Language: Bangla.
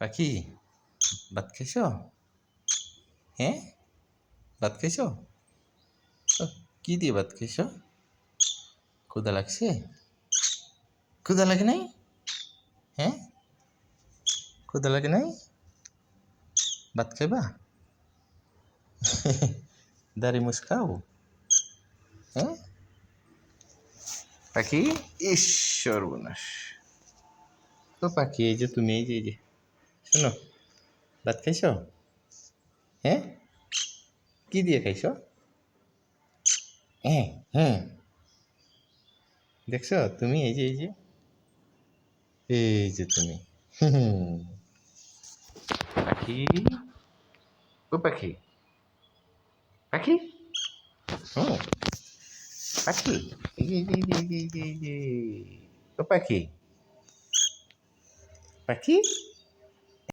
পাখি, ভাত খাইছ? হ্যাঁ, ভাত খাইছ? কি দিয়ে ভাত খাইছ? ক্ষুধা লাগছে? ক্ষুধা লাগে নাই? হ্যাঁ, ক্ষুধা লাগে নাই? ভাত খাইবা? দাড়ি মুছ খাও? হ্যাঁ, পাখি, ইস সর্বনাশ। তো পাখি, এই যে তুমি, এই যে শোনো, ভাত খাইছ? হ্যাঁ, কি দিয়ে খাইছ? হ্যাঁ, হ্যাঁ, দেখছো তুমি, এই যে তুমি। পাখি, ও পাখি, পাখি, হুম, পাখি, এই যে, ও পাখি, পাখি,